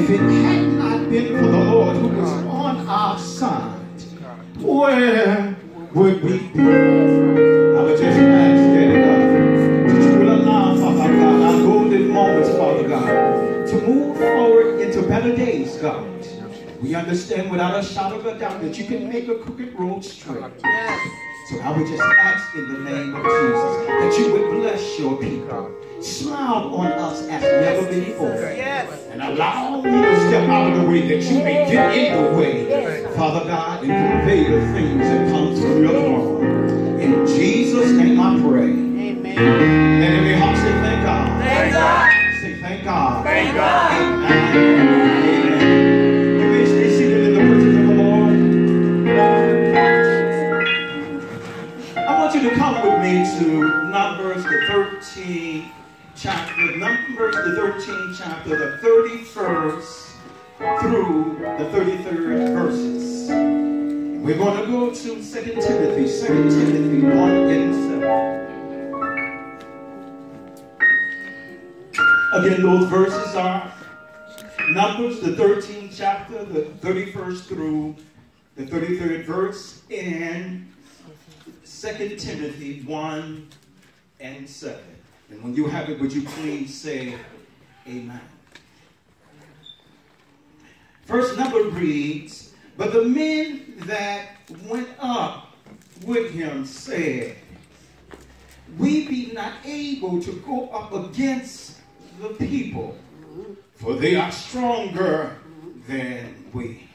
if it had not been for the Lord who was on our side, where would we be? I would just ask, Daddy God, that you will allow, Father God, our golden moments, Father God, to move forward into better days, God. We understand without a shadow of a doubt that you can make a crooked road straight. So I would just ask in the name of Jesus that you would bless your people. Smile on us as never before. And allow me to step out of the way that you may get in the way, Father God, and convey the things that come from your throne. In Jesus' name I pray. Amen. Let every heart say thank God. Thank God. Say thank God. Thank God. Amen. Amen. You may stay seated in the presence of the Lord. I want you to come with me to Numbers the 13th chapter. Numbers the 13th chapter, the 31st through the 33rd verses. We're going to go to 2 Timothy 1 and 7. Again, those verses are Numbers the 13th chapter, the 31st through the 33rd verse, and 2 Timothy 1 and 7. And when you have it, would you please say amen? First number reads, but the men that went up with him said, we be not able to go up against the people, for they are stronger than we.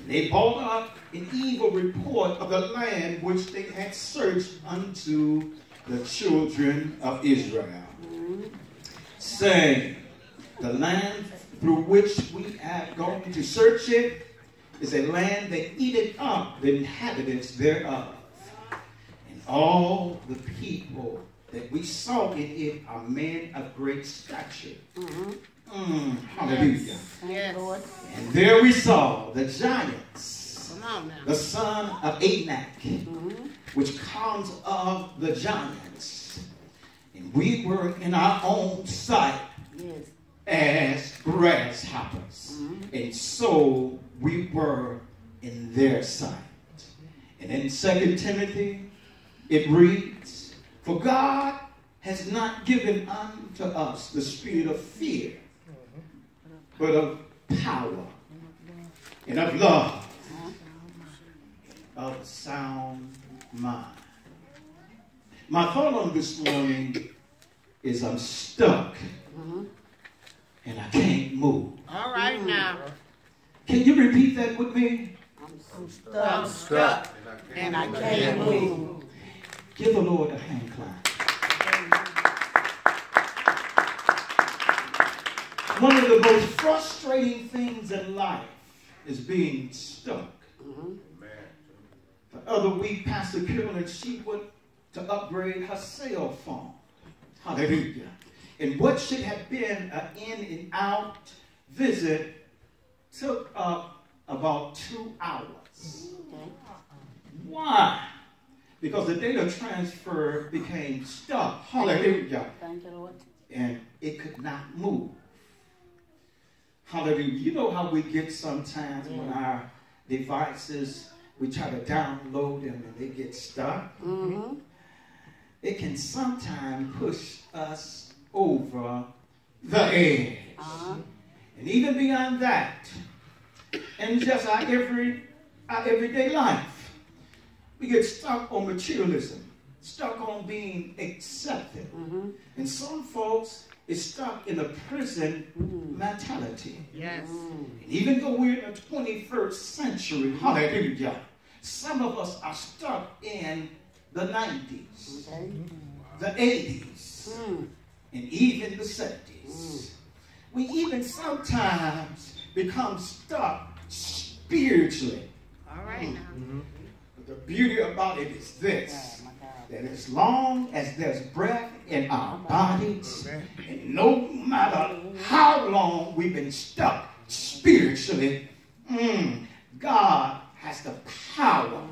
They brought up an evil report of the land which they had searched unto the children of Israel, saying, the land through which we have gone to search it is a land that eateth up the inhabitants thereof. And all the people that we saw in it are men of great stature. Hallelujah. Yes. Lord. And there we saw the giants, the son of Anak, which comes of the giants. And we were in our own sight as grasshoppers. And so we were in their sight. And in 2 Timothy, it reads, for God has not given unto us the spirit of fear, but of power and of love, of sound mind. My thought on this morning is I'm stuck and I can't move. All right now. Can you repeat that with me? I'm stuck and I can't move. Give the Lord a hand clap. One of the most frustrating things in life is being stuck. The other week, Pastor Carolyn, she went to upgrade her cell phone. Hallelujah. And what should have been an in and out visit took up about 2 hours. Why? Because the data transfer became stuck. Hallelujah. Thank you, Lord. And it could not move. Hallelujah. You know how we get sometimes when our devices, we try to download them and they get stuck? It can sometimes push us over the edge. And even beyond that, in just our everyday life, we get stuck on materialism, stuck on being accepted. And some folks is stuck in a prison mentality. Yes. And even though we're in the 21st century, hallelujah, some of us are stuck in the 90s, the 80s, and even the 70s. We even sometimes become stuck spiritually. All right now. But the beauty about it is this, that as long as there's breath in our bodies, and no matter how long we've been stuck spiritually, God has the power.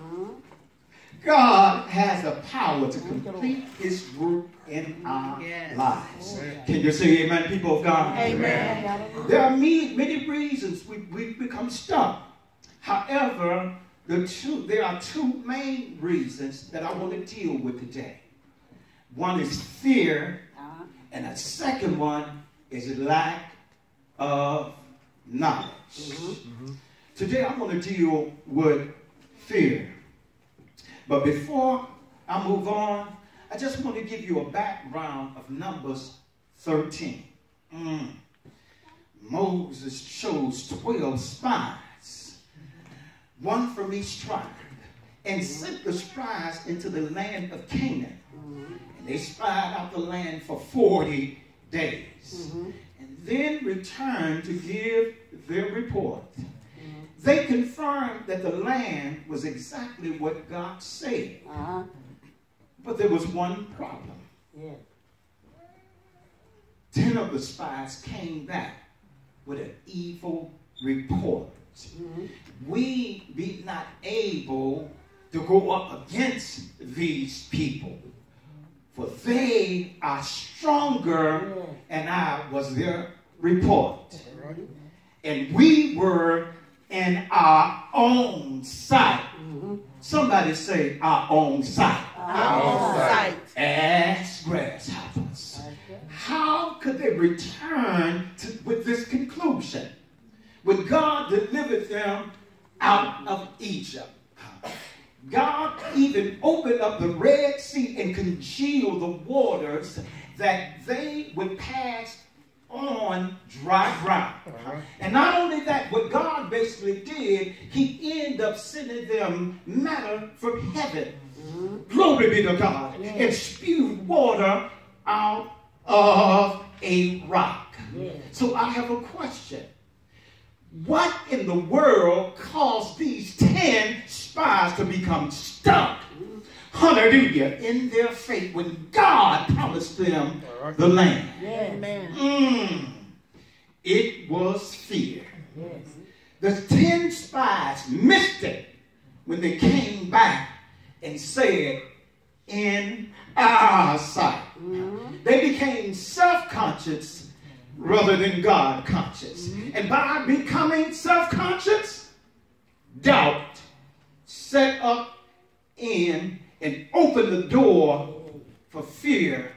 God has the power to complete his work in our lives. Can you say amen, people of God? Amen. There are many reasons we become stuck. However, there are two main reasons that I want to deal with today. One is fear, and the second one is lack of knowledge. Today I'm going to deal with fear. But before I move on, I just want to give you a background of Numbers 13. Moses chose 12 spies, one from each tribe, and sent the spies into the land of Canaan. And they spied out the land for 40 days. And then returned to give their report. They confirmed that the land was exactly what God said. But there was one problem. 10 of the spies came back with an evil report. We be not able to go up against these people, for they are stronger, and I was their report. And we were in our own sight. Somebody say our own sight. Our own sight. As grasshoppers. How could they return with this conclusion? When God delivered them out of Egypt, God even opened up the Red Sea and congealed the waters that they would pass on dry ground. And not only that, what God basically did, he ended up sending them manna from heaven. Glory be to God. And spewed water out of a rock. So I have a question. What in the world caused these 10 spies to become stuck, hallelujah, in their faith when God promised them the land? It was fear. The 10 spies missed it when they came back and said, in our sight. They became self-conscious rather than God-conscious. And by becoming self-conscious, doubt set up in and opened the door for fear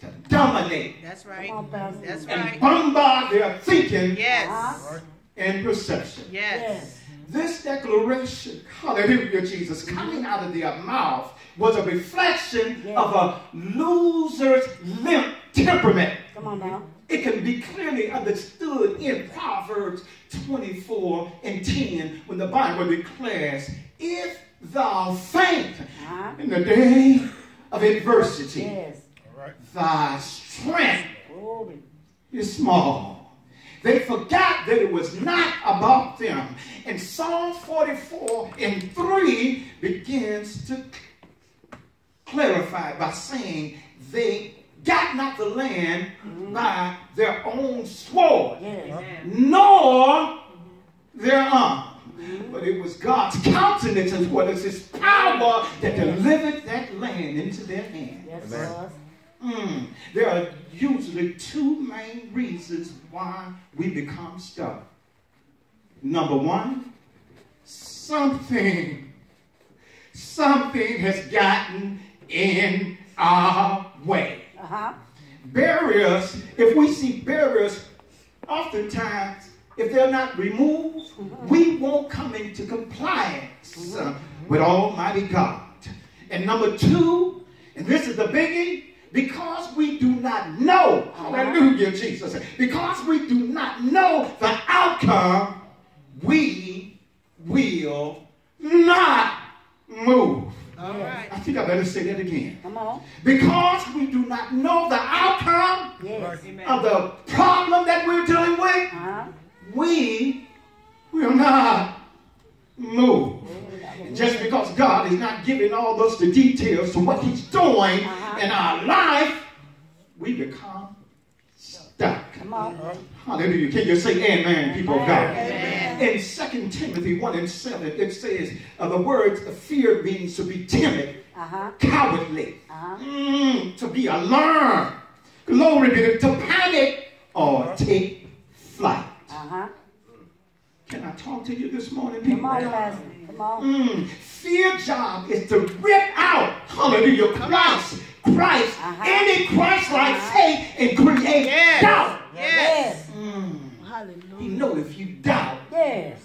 to dominate. That's right. That's and right. bombard their thinking Yes. and perception. Yes. This declaration, hallelujah, Jesus, coming out of their mouth was a reflection of a loser's limp temperament. Come on now. It can be clearly understood in Proverbs 24 and 10 when the Bible declares, if thou faint in the day of adversity, thy strength is small. They forgot that it was not about them. And Psalm 44 and 3 begins to clarify by saying they got not the land by their own sword, nor their arm. But it was God's countenance as well as his power that delivered that land into their hands. There are usually two main reasons why we become stuck. Number one, something has gotten in our way. Barriers, if we see barriers, oftentimes, if they're not removed, we won't come into compliance with Almighty God. And number two, and this is the biggie, because we do not know, hallelujah, Jesus, because we do not know the outcome, we will not move. All right. I think I better say that again. Come on. Because we do not know the outcome of the problem that we're dealing with, we will not move. And just because God is not giving all those the details to what he's doing in our life, we become stuck. Come on. Hallelujah. Can you say amen, people of God? Amen. In 2 Timothy 1:7, it says the word fear means to be timid, cowardly, to be alarmed. Glory be to panic or take flight. Can I talk to you this morning, people? Come on, Pastor. Come on. Fear job is to rip out, hallelujah, Christ, any Christ-like faith and create doubt. Yes. Hallelujah. You know, if you doubt, Yes.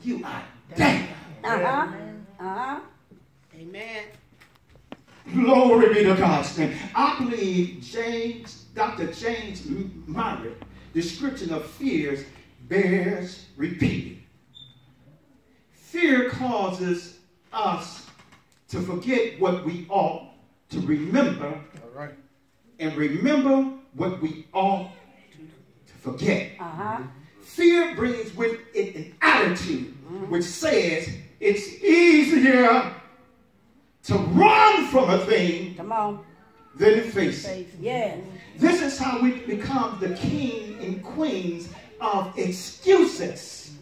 you are damned. Amen. Glory be to God's name. I believe Dr. James Myrick, description of fears bears repeating. Fear causes us to forget what we ought to remember, and remember what we ought to forget. Fear brings with it an attitude which says it's easier to run from a thing than to face it. Yes. This is how we become the king and queens of excuses.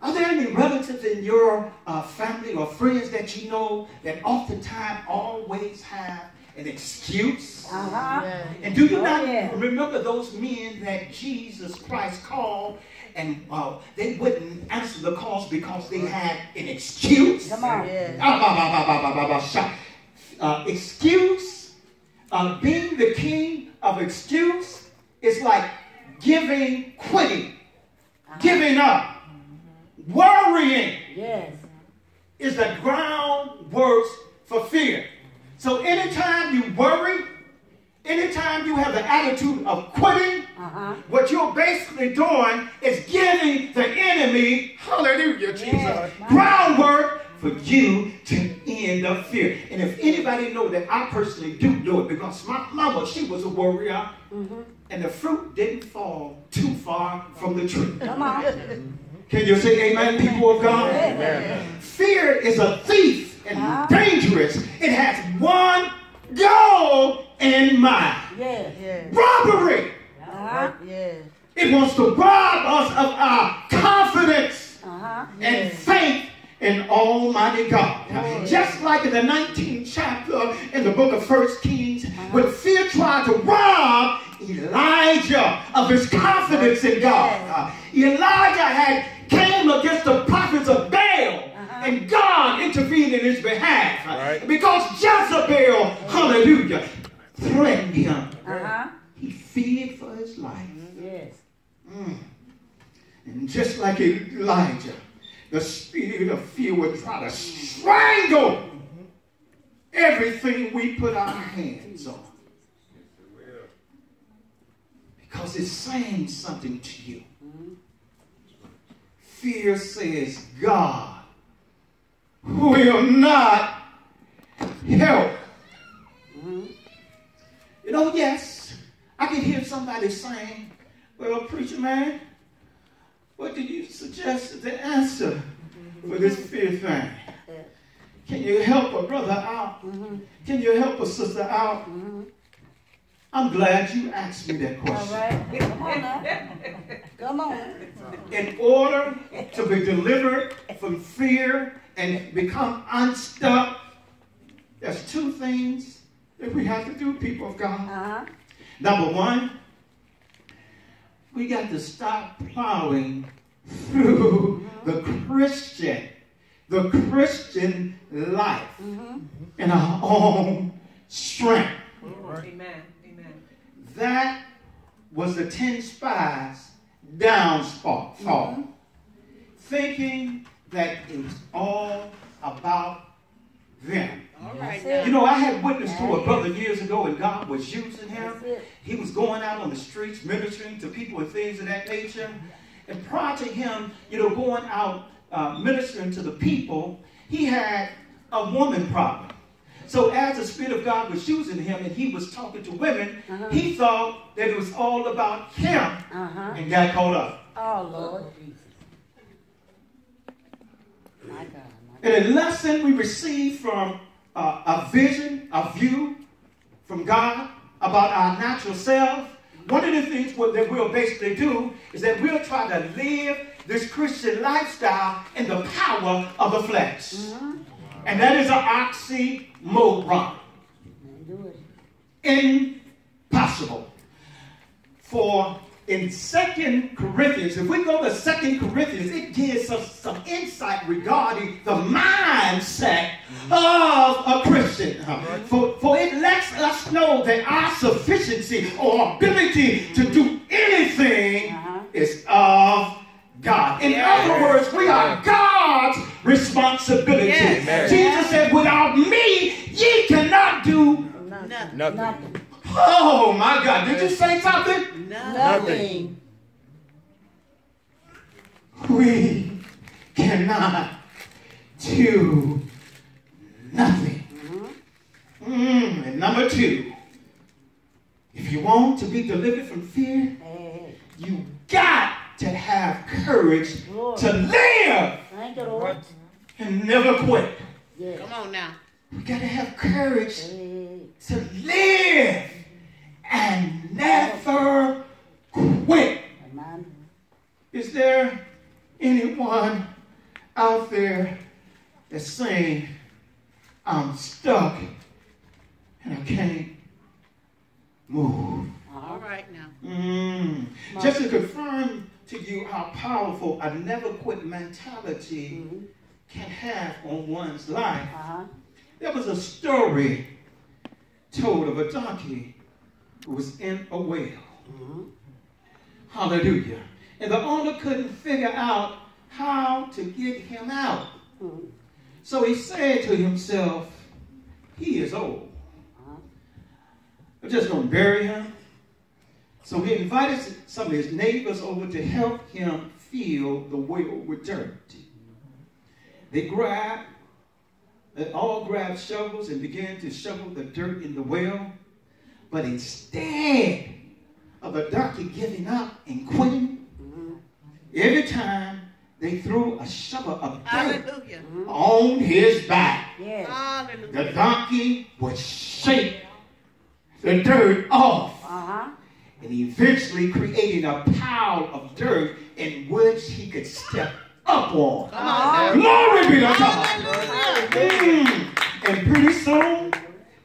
Are there any relatives in your family or friends that you know that oftentimes always have an excuse? And do you not remember those men that Jesus Christ called and they wouldn't answer the calls because they had an excuse? Come on. Excuse, being the king of excuse is like quitting, giving up. Worrying is the groundwork for fear. So anytime you worry, anytime you have the attitude of quitting, what you're basically doing is giving the enemy, hallelujah, Jesus, groundwork for you to end up fear. And if anybody know that, I personally do it, because my mama, she was a warrior, and the fruit didn't fall too far from the tree. Come on. Can you say amen, people of God? Amen. Fear is a thief and dangerous. It has one goal in mind. Robbery. It wants to rob us of our confidence and faith in Almighty God. Just like in the 19th chapter in the book of 1 Kings, when fear tried to rob Elijah of his confidence in God. Elijah came against the prophets of Baal, and God intervened in his behalf. Because Jezebel, hallelujah, threatened him. He feared for his life. And just like Elijah, the spirit of fear would try to strangle everything we put our hands on. Because it's saying something to you. Fear says God will not help. You know, yes, I can hear somebody saying, well, preacher man, what do you suggest is the answer for this fear thing? Can you help a brother out? Can you help a sister out? I'm glad you asked me that question. All right. Come on now. Come on. In order to be delivered from fear and become unstuck, there's two things that we have to do, people of God. Number one, we got to stop plowing through the Christian life in our own strength. Amen. That was the 10 spies downfall. Thinking that it was all about them. You know, I had witnessed to a brother years ago, and God was using him. He was going out on the streets ministering to people and things of that nature. And prior to him, you know, going out ministering to the people, he had a woman problem. So as the Spirit of God was using him and he was talking to women, he thought that it was all about him and got caught up. Oh, Lord Jesus. My God. And a lesson we received from a vision, a view from God about our natural self one of the things that we'll basically do is that we'll try to live this Christian lifestyle in the power of the flesh. And that is an oxymoron. Impossible. For in 2 Corinthians, if we go to 2 Corinthians, it gives us some insight regarding the mindset of a Christian. For it lets us know that our sufficiency or ability to do anything is of God. In other words, we are God's responsibility. Jesus said, without me, ye cannot do nothing. Oh my God, did you say something? Nothing. We cannot do nothing. And number 2, if you want to be delivered from fear, you got to have courage to live and never quit. Come on now. You got to have courage to live and never quit. Is there anyone out there that's saying, I'm stuck and I can't move? All right now. Just to confirm to you how powerful a never quit mentality can have on one's life, there was a story told of a donkey who was in a well. Hallelujah. And the owner couldn't figure out how to get him out. So he said to himself, he is old. I'm just going to bury him. So he invited some of his neighbors over to help him fill the well with dirt. They all grabbed shovels and began to shovel the dirt in the well. But instead of the donkey giving up and quitting, every time they threw a shovel of dirt on his back, the donkey would shake the dirt off. And eventually creating a pile of dirt in which he could step up on. Glory be to God. And pretty soon,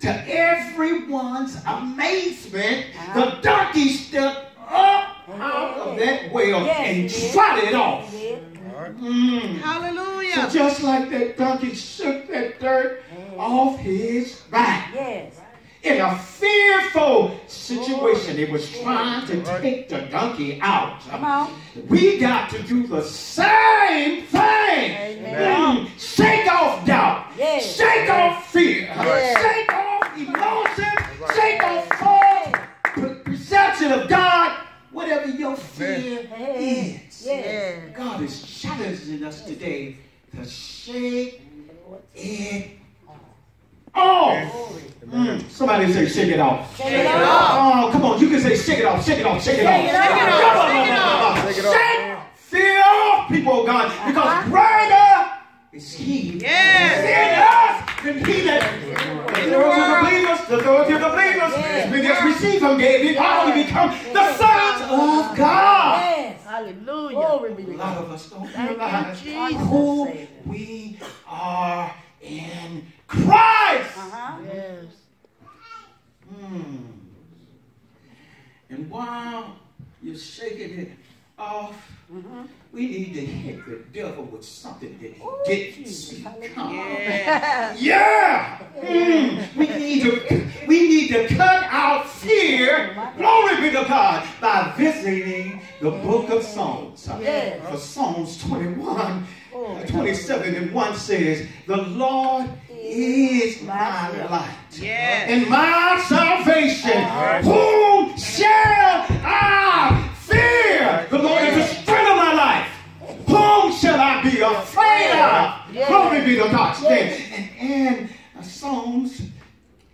to everyone's amazement, the donkey stepped up out of that well and trotted off. Hallelujah. So just like that donkey shook that dirt off his back. In a fearful situation, it was trying to take the donkey out. We got to do the same thing. Shake off doubt. Shake off fear. Shake off emotion. Shake off false perception of God. Whatever your fear is. God is challenging us today to shake it off. Somebody say shake it off. Shake it off. Oh, come on. You can say shake it off. Shake it off. Shake it off. Shake it off. Shake it off. Shake fear off, people of God. Because greater is He in us than he that the authority of the believers. We just receive Him, gave it power to become the sons of God. Hallelujah. A lot of us don't realize who we are in Christ. And while you're shaking it off, we need to hit the devil with something that he gets. We need to cut out fear. Glory be to God, by visiting the book of Psalms. For Psalms 21, 27 and 1 says, the Lord is my light and my salvation. Whom shall I fear? The Lord is the strength of my life. Whom shall I be afraid of? Glory be to God. And Psalms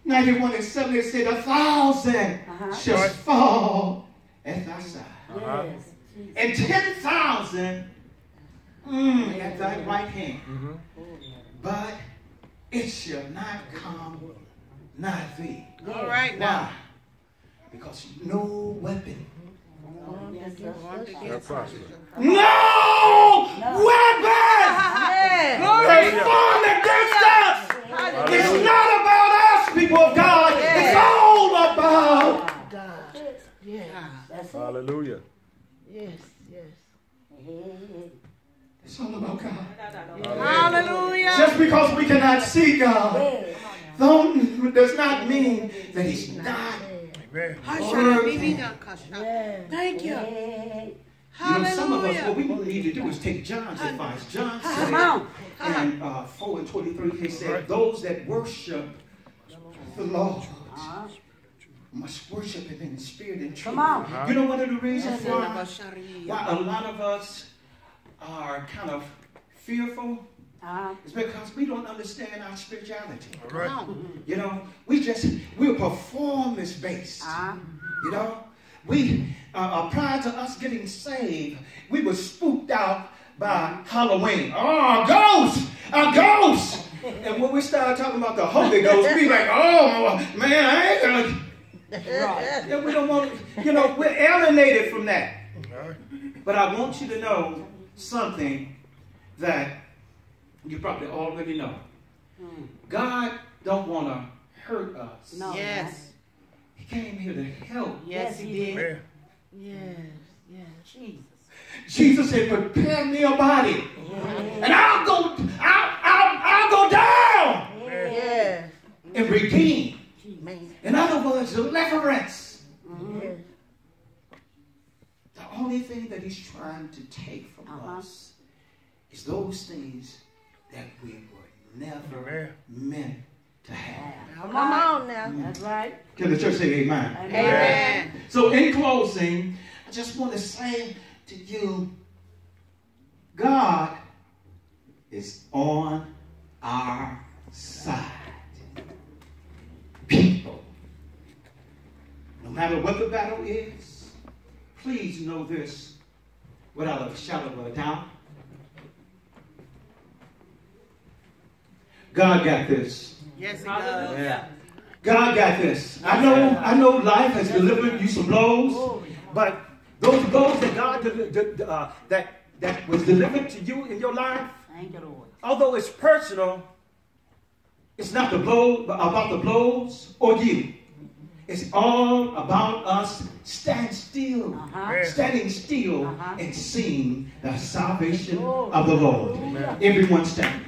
91 and 7, it said, 1,000 shall fall at thy side, and 10,000 at thy right hand. But it shall not come nigh thee. All right now. Because no weapon. That's prosper. No weapon is formed against us. It's not about us, people of God. It's all about God. Yeah. That's it. Hallelujah. Yes, yes. It's all about God. Hallelujah. Just because we cannot see God does not mean that He's not. Amen. Thank you. You know, some of us, what we need to do is take John's advice. John said in 4:23, he said, those that worship the Lord must worship Him in spirit and truth. You know one of the reasons why a lot of us are kind of fearful? It's because we don't understand our spirituality. All right. You know, we're performance based. You know, prior to us getting saved, we were spooked out by Halloween. Oh, a ghost! And when we started talking about the Holy Ghost, we like, oh man, I ain't gonna. And we don't want, you know, we're alienated from that. But I want you to know something that you probably already know. God don't want to hurt us. No. Yes. He came here to help. Yes, He did. Amen. Yes, yes. Jesus. Jesus said, prepare me a body. And I'll go down Yes. and redeem. Man. In other words, deliverance. Yes. The only thing that He's trying to take from us is those things that we were never meant to have. Come on now. That's right. Can the church say amen? Amen. So in closing, I just want to say to you, God is on our side. People, no matter what the battle is, please know this without a shadow of a doubt. God got this. Yes, He does. Yeah. God got this. I know life has delivered you some blows, but those blows that God that was delivered to you in your life, Thank you, Lord. although it's personal, it's not about the blows or you. It's all about us standing still and seeing the salvation of the Lord. Everyone stand.